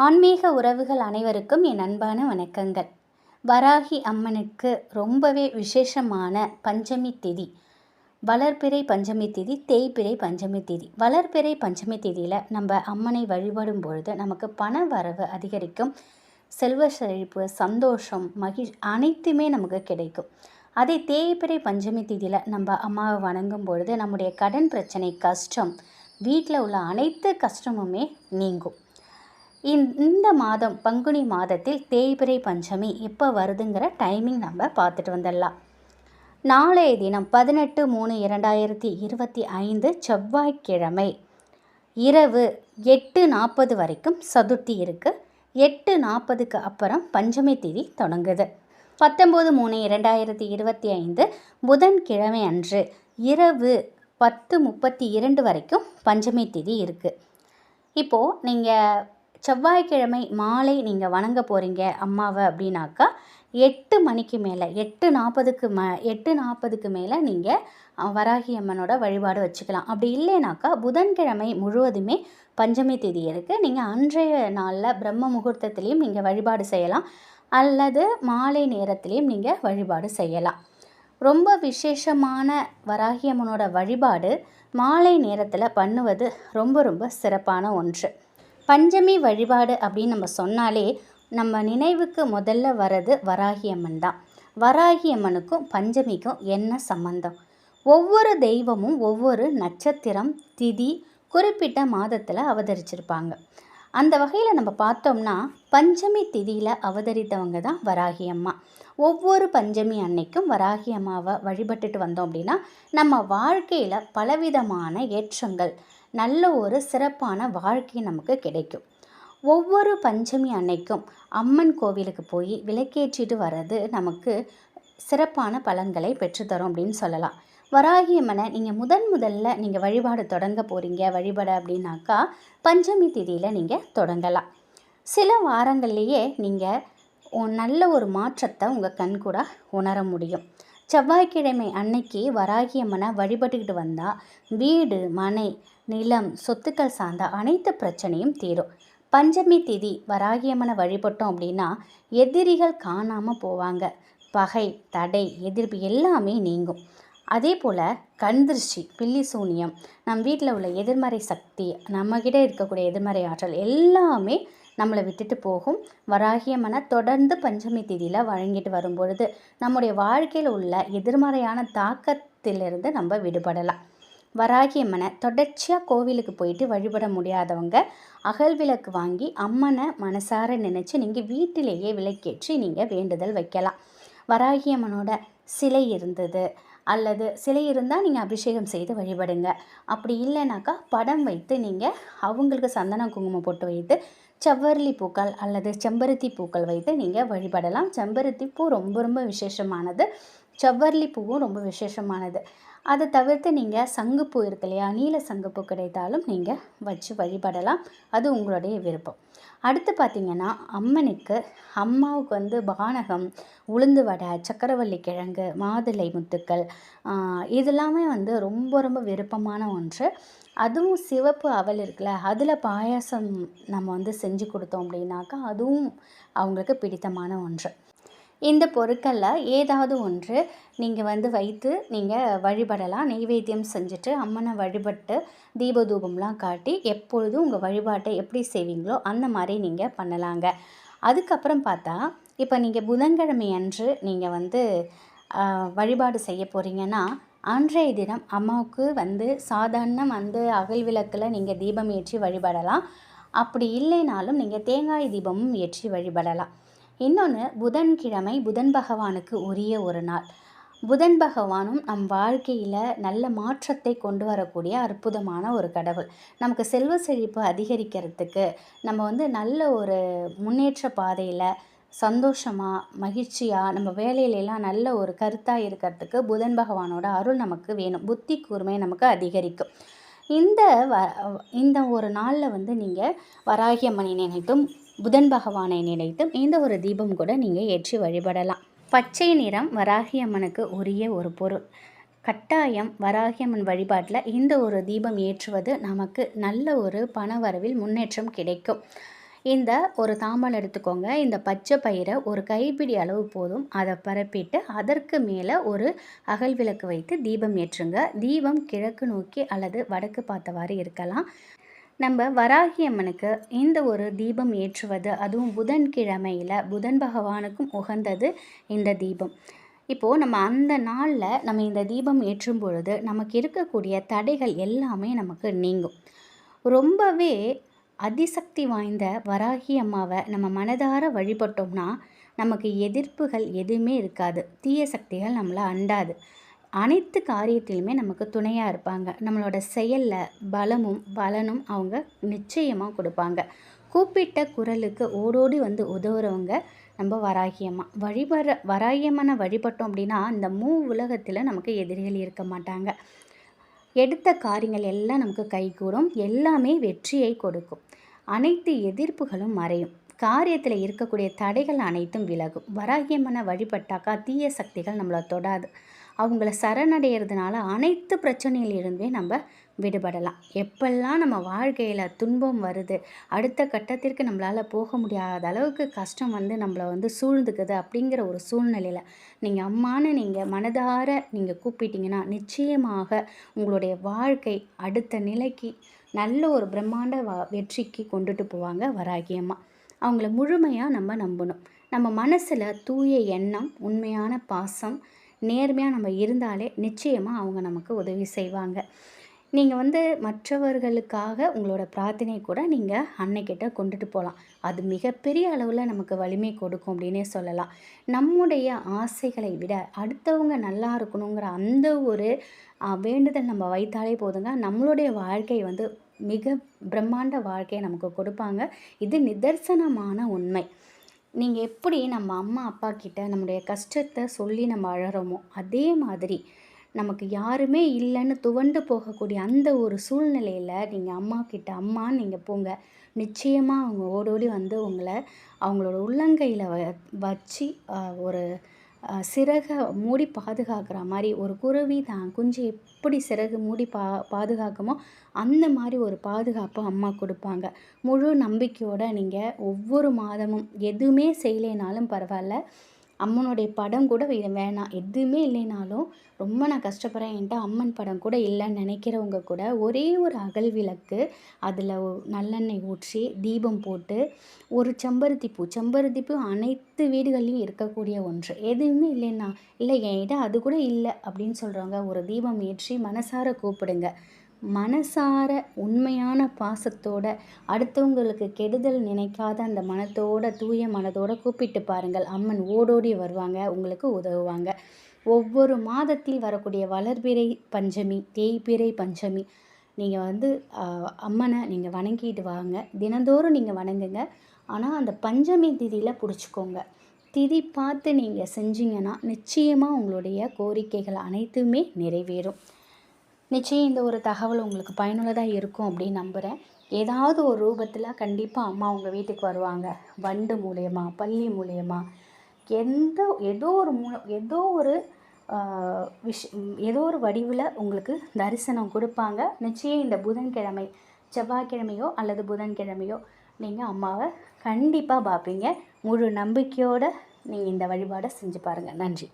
ஆன்மீக உறவுகள் அனைவருக்கும் என் அன்பான வணக்கங்கள். வராகி அம்மனுக்கு ரொம்பவே விசேஷமான பஞ்சமி திதி, வளர்பிறை பஞ்சமி திதி, தேய்பிறை பஞ்சமி திதி. வளர்பிறை பஞ்சமி திதியில் நம்ம அம்மனை வழிபடும் பொழுது நமக்கு பண வரவு அதிகரிக்கும், செல்வ செழிப்பு, சந்தோஷம், அனைத்துமே நமக்கு கிடைக்கும். அதே தேய்பிறை பஞ்சமி திதியில் நம்ம அம்மாவை வணங்கும் பொழுது நம்முடைய கடன் பிரச்சனை, கஷ்டம், வீட்டில் உள்ள அனைத்து கஷ்டமுமே நீங்கும். இந்த மாதம் பங்குனி மாதத்தில் தேய்பிறை பஞ்சமி எப்போ வருதுங்கிற டைமிங் நம்ம பார்த்துட்டு வந்துடலாம். நாளைய தினம் 18/3/2025 செவ்வாய்க்கிழமை இரவு 8:40 வரைக்கும் சதுர்த்தி இருக்குது. 8:40க்கு அப்புறம் பஞ்சமி திதி தொடங்குது. 19/3/2025 புதன்கிழமை அன்று இரவு 10:32 வரைக்கும் பஞ்சமி திதி இருக்குது. இப்போது நீங்கள் செவ்வாய்க்கிழமை மாலை நீங்கள் வணங்க போகிறீங்க அம்மாவை அப்படின்னாக்கா 8 மணிக்கு மேலே 8:40க்கு மேலே நீங்கள் வராகி அம்மனோட வழிபாடு வச்சுக்கலாம். அப்படி இல்லைனாக்கா புதன்கிழமை முழுவதுமே பஞ்சமி திதி இருக்குது. நீங்கள் அன்றைய நாளில் பிரம்ம முகூர்த்தத்துலேயும் நீங்கள் வழிபாடு செய்யலாம், அல்லது மாலை நேரத்துலேயும் நீங்கள் வழிபாடு செய்யலாம். ரொம்ப விசேஷமான வராகி அம்மனோட வழிபாடு மாலை நேரத்தில் பண்ணுவது ரொம்ப ரொம்ப சிறப்பான ஒன்று. பஞ்சமி வழிபாடு அப்படின்னு நம்ம சொன்னாலே நம்ம நினைவுக்கு முதல்ல வர்றது வராகி அம்மன் தான். வராகி அம்மனுக்கும் பஞ்சமிக்கும் என்ன சம்பந்தம்? ஒவ்வொரு தெய்வமும் ஒவ்வொரு நட்சத்திரம், திதி, குறிப்பிட்ட மாதத்தில் அவதரிச்சிருப்பாங்க. அந்த வகையில் நம்ம பார்த்தோம்னா பஞ்சமி திதியில் அவதரித்தவங்க தான் வராகி அம்மா. ஒவ்வொரு பஞ்சமி அன்னைக்கும் வராகி அம்மாவை வழிபட்டுட்டு வந்தோம் அப்படின்னா நம்ம வாழ்க்கையில் பலவிதமான ஏற்றங்கள், நல்ல ஒரு சிறப்பான வாழ்க்கை நமக்கு கிடைக்கும். ஒவ்வொரு பஞ்சமி அன்னைக்கும் அம்மன் கோவிலுக்கு போய் விளக்கேற்றிட்டு வர்றது நமக்கு சிறப்பான பலன்களை பெற்றுத்தரும் அப்படின்னு சொல்லலாம். வராகி அம்மனை நீங்கள் முதல்ல நீங்கள் வழிபாடு தொடங்க போகிறீங்க வழிபட அப்படின்னாக்கா பஞ்சமி திதியில் நீங்கள் தொடங்கலாம். சில வாரங்கள்லேயே நீங்கள் நல்ல ஒரு மாற்றத்தை உங்கள் கண்கூட உணர முடியும். செவ்வாய்க்கிழமை அன்னைக்கு வராகி அம்மனை வழிபட்டுக்கிட்டு வந்தால் வீடு, மனை, நிலம், சொத்துக்கள் சார்ந்த அனைத்து பிரச்சனையும் தீரும். பஞ்சமி திதி வராகி அம்மனை வழிபட்டோம் அப்படின்னா எதிரிகள் காணாமல் போவாங்க. பகை, தடை, எதிர்ப்பு எல்லாமே நீங்கும். அதே போல் கண் திருஷ்டி, பில்லி சூனியம், நம் வீட்டில் உள்ள எதிர்மறை சக்தி, நம்மக்கிட்ட இருக்கக்கூடிய எதிர்மறை ஆற்றல் எல்லாமே நம்மளை விட்டுட்டு போகும். வராகி அம்மனை தொடர்ந்து பஞ்சமி திதியில் வழங்கிட்டு வரும்பொழுது நம்முடைய வாழ்க்கையில் உள்ள எதிர்மறையான தாக்கத்திலிருந்து நம்ம விடுபடலாம். வராகி அம்மனை தொடர்ச்சியாக கோவிலுக்கு போயிட்டு வழிபட முடியாதவங்க அகல் விளக்கு வாங்கி அம்மனை மனசார நினச்சி நீங்கள் வீட்டிலேயே விளக்கேற்றி நீங்கள் வேண்டுதல் வைக்கலாம். வராகி அம்மனோட சிலை இருந்தது அல்லது சிலை இருந்தால் நீங்கள் அபிஷேகம் செய்து வழிபடுங்க. அப்படி இல்லைனாக்கா படம் வைத்து நீங்கள் அவங்களுக்கு சந்தனம் குங்குமம் போட்டு வைத்து செவ்வரளி பூக்கள் அல்லது செம்பருத்தி பூக்கள் வைத்து நீங்கள் வழிபடலாம். செம்பருத்தி பூ ரொம்ப ரொம்ப விசேஷமானது, செவ்வரளி பூவும் ரொம்ப விசேஷமானது. அதை தவிர்த்து நீங்கள் சங்குப்பூ இருக்கு இல்லையா, நீல சங்குப்பூ கிடைத்தாலும் நீங்கள் வச்சு வழிபடலாம். அது உங்களுடைய விருப்பம். அடுத்து பார்த்திங்கன்னா அம்மாவுக்கு பானகம், உளுந்து வடை, சக்கரவள்ளி கிழங்கு, மாதுளை முத்துக்கள் இதெல்லாமே ரொம்ப ரொம்ப விருப்பமான ஒன்று. அதுவும் சிவப்பு அவல் இருக்குல்ல, அதில் பாயாசம் நம்ம செஞ்சு கொடுத்தோம் அப்படின்னாக்கா அதுவும் அவங்களுக்கு பிடித்தமான ஒன்று. இந்த பொருட்களில் ஏதாவது ஒன்று நீங்கள் வைத்து நீங்கள் வழிபடலாம். நெய்வேத்தியம் செஞ்சுட்டு அம்மனை வழிபட்டு தீப தூபம்லாம் காட்டி எப்பொழுதும் உங்கள் வழிபாட்டை எப்படி செய்வீங்களோ அந்த மாதிரி நீங்கள் பண்ணலாங்க. அதுக்கப்புறம் பார்த்தா இப்போ நீங்கள் புதன்கிழமை அன்று நீங்கள் வழிபாடு செய்ய போகிறீங்கன்னா அன்றைய தினம் அம்மாவுக்கு சாதாரண அகல் விளக்கில் நீங்கள் தீபம் ஏற்றி வழிபடலாம். அப்படி இல்லைனாலும் நீங்கள் தேங்காய் தீபமும் ஏற்றி வழிபடலாம். இன்னொன்று, புதன்கிழமை புதன் பகவானுக்கு உரிய ஒரு நாள். புதன் பகவானும் நம் வாழ்க்கையில் நல்ல மாற்றத்தை கொண்டு வரக்கூடிய அற்புதமான ஒரு கடவுள். நமக்கு செல்வ செழிப்பு அதிகரிக்கிறதுக்கு, நம்ம நல்ல ஒரு முன்னேற்ற பாதையில் சந்தோஷமாக மகிழ்ச்சியாக நம்ம வேலையிலெல்லாம் நல்ல ஒரு கருத்தாக இருக்கிறதுக்கு புதன் பகவானோட அருள் நமக்கு வேணும். புத்தி கூர்மை நமக்கு அதிகரிக்கும். இந்த ஒரு நாளில் நீங்கள் வராகி அம்மனை நினைத்தும் புதன் பகவானை நினைத்தும் இந்த ஒரு தீபம் கூட நீங்கள் ஏற்றி வழிபடலாம். பச்சை நிறம் வராகி அம்மனுக்கு உரிய ஒரு பொருள். கட்டாயம் வராகி அம்மன் வழிபாட்டில் இந்த ஒரு தீபம் ஏற்றுவது நமக்கு நல்ல ஒரு பண வரவில் முன்னேற்றம் கிடைக்கும். இந்த ஒரு தாம்பாளம் எடுத்துக்கோங்க. இந்த பச்சை பயிரை ஒரு கைப்பிடி அளவு போதும். அதை பரப்பிட்டு அதற்கு மேலே ஒரு அகல் விளக்கு வைத்து தீபம் ஏற்றுங்க. தீபம் கிழக்கு நோக்கி அல்லது வடக்கு பார்த்தவாறு இருக்கலாம். நம்ம வராகி அம்மனுக்கு இந்த ஒரு தீபம் ஏற்றுவது, அதுவும் புதன்கிழமையில் புதன் பகவானுக்கும் உகந்தது இந்த தீபம். இப்போது நம்ம அந்த நாளில் நம்ம இந்த தீபம் ஏற்றும் பொழுது நமக்கு இருக்கக்கூடிய தடைகள் எல்லாமே நமக்கு நீங்கும். ரொம்பவே அதிசக்தி வாய்ந்த வராகி அம்மாவை நம்ம மனதார வழிபட்டோம்னா நமக்கு எதிர்ப்புகள் எதுவுமே இருக்காது. தீய சக்திகள் நம்மளை அண்டாது. அனைத்து காரியத்திலுமே நமக்கு துணையாக இருப்பாங்க. நம்மளோட செயலில் பலமும் பலனும் அவங்க நிச்சயமாக கொடுப்பாங்க. கூப்பிட்ட குரலுக்கு ஓடோடி வந்து உதவுறவங்க நம்ம வராகியம்மா. வராகியம்மனை வழிபட்டோம் அப்படின்னா இந்த உலகத்தில் நமக்கு எதிரிகள் இருக்க மாட்டாங்க. எடுத்த காரியங்கள் எல்லாம் நமக்கு கைகூடும். எல்லாமே வெற்றியை கொடுக்கும். அனைத்து எதிர்ப்புகளும் மறையும். காரியத்தில் இருக்கக்கூடிய தடைகள் அனைத்தும் விலகும். வராகியம்மனை வழிபட்டாக்கா தீய சக்திகள் நம்மளை தொடாது. அவங்கள சரணடைகிறதுனால அனைத்து பிரச்சனையிலிருந்தே நம்ம விடுபடலாம். எப்பெல்லாம் நம்ம வாழ்க்கையில் துன்பம் வருது, அடுத்த கட்டத்திற்கு நம்மளால் போக முடியாத அளவுக்கு கஷ்டம் வந்து நம்மளை வந்து சூழ்ந்துக்குது அப்படிங்கிற ஒரு சூழ்நிலையில் நீங்கள் அம்மான்னு நீங்கள் மனதார நீங்கள் கூப்பிட்டீங்கன்னா நிச்சயமாக உங்களுடைய வாழ்க்கை அடுத்த நிலைக்கு நல்ல ஒரு பிரம்மாண்ட வெற்றிக்கு கொண்டுட்டு போவாங்க வராகி அம்மா. அவங்கள முழுமையாக நம்ம நம்பணும். நம்ம மனசில் தூய எண்ணம், உண்மையான பாசம், நேர்மையாக நம்ம இருந்தாலே நிச்சயமாக அவங்க நமக்கு உதவி செய்வாங்க. நீங்கள் வந்து மற்றவர்களுக்காக உங்களோட பிரார்த்தனை கூட நீங்கள் அன்னைக்கிட்ட கொண்டுட்டு போகலாம். அது மிகப்பெரிய அளவில் நமக்கு வலிமை கொடுக்கும் அப்படின்னே சொல்லலாம். நம்முடைய ஆசைகளை விட அடுத்தவங்க நல்லா இருக்கணுங்கிற அந்த ஒரு வேண்டுதல் நம்ம வைத்தாலே போதுங்க. நம்மளுடைய வாழ்க்கை வந்து மிக பிரம்மாண்ட வாழ்க்கையை நமக்கு கொடுப்பாங்க. இது நிதர்சனமான உண்மை. நீங்கள் எப்படி நம்ம அம்மா அப்பா கிட்ட நம்முடைய கஷ்டத்தை சொல்லி நம்ம அழறோமோ அதே மாதிரி நமக்கு யாருமே இல்லைன்னு துவண்டு போகக்கூடிய அந்த ஒரு சூழ்நிலையில் நீங்கள் அம்மா கிட்ட அம்மான்னு நீங்கள் போங்க. நிச்சயமாக அவங்க ஓடோடி வந்து உங்களை அவங்களோட உள்ளங்கையில் வச்சு ஒரு சிறகை மூடி பாதுகாக்கிற மாதிரி, ஒரு குருவி தான் குஞ்சு எப்படி சிறகு மூடி பாதுகாக்குமோ அந்த மாதிரி ஒரு பாதுகாப்பை அம்மா கொடுப்பாங்க. முழு நம்பிக்கையோடு நீங்கள் ஒவ்வொரு மாதமும் எதுவுமே செய்யலைனாலும் பரவாயில்ல, அம்மனுடைய படம் கூட வேணாம், எதுவுமே இல்லைனாலும் ரொம்ப நான் கஷ்டப்படுறேன், என்கிட்ட அம்மன் படம் கூட இல்லைன்னு நினைக்கிறவங்க கூட ஒரே ஒரு அகல் விளக்கு, அதில் நல்லெண்ணெய் ஊற்றி தீபம் போட்டு ஒரு செம்பருத்தி பூ அனைத்து வீடுகள்லையும் இருக்கக்கூடிய ஒன்று. எதுவுமே இல்லைன்னா இல்லை என்கிட்ட அது கூட இல்லை அப்படின்னு சொல்கிறவங்க ஒரு தீபம் ஏற்றி மனசார கூப்பிடுங்க. மனசார உண்மையான பாசத்தோட அடுத்தவங்களுக்கு கெடுதல் நினைக்காத அந்த மனத்தோட தூய மனதோட கூப்பிட்டு பாருங்கள். அம்மன் ஓடோடி வருவாங்க, உங்களுக்கு உதவுவாங்க. ஒவ்வொரு மாதத்தில் வரக்கூடிய வளர்பிறை பஞ்சமி, தேய்பிறை பஞ்சமி நீங்கள் வந்து அம்மனை நீங்கள் வணங்கிட்டு வாங்க. தினந்தோறும் நீங்கள் வணங்குங்க. ஆனால் அந்த பஞ்சமி திதியில் பிடிச்சிக்கோங்க. திதி பார்த்து நீங்கள் செஞ்சீங்கன்னா நிச்சயமாக உங்களுடைய கோரிக்கைகள் அனைத்துமே நிறைவேறும். நிச்சயம் இந்த ஒரு தகவல் உங்களுக்கு பயனுள்ளதாக இருக்கும் அப்படின்னு நம்புகிறேன். ஏதாவது ஒரு ரூபத்தில் கண்டிப்பாக அம்மா உங்கள் வீட்டுக்கு வருவாங்க. வண்டு மூலயமா, பல்லி மூலயமா, ஏதோ ஒரு வடிவில் உங்களுக்கு தரிசனம் கொடுப்பாங்க. நிச்சயம் இந்த புதன்கிழமை, செவ்வாய்க்கிழமையோ அல்லது புதன்கிழமையோ நீங்கள் அம்மாவை கண்டிப்பாக பார்ப்பீங்க. முழு நம்பிக்கையோடு நீங்கள் இந்த வழிபாடை செஞ்சு பாருங்கள். நன்றி.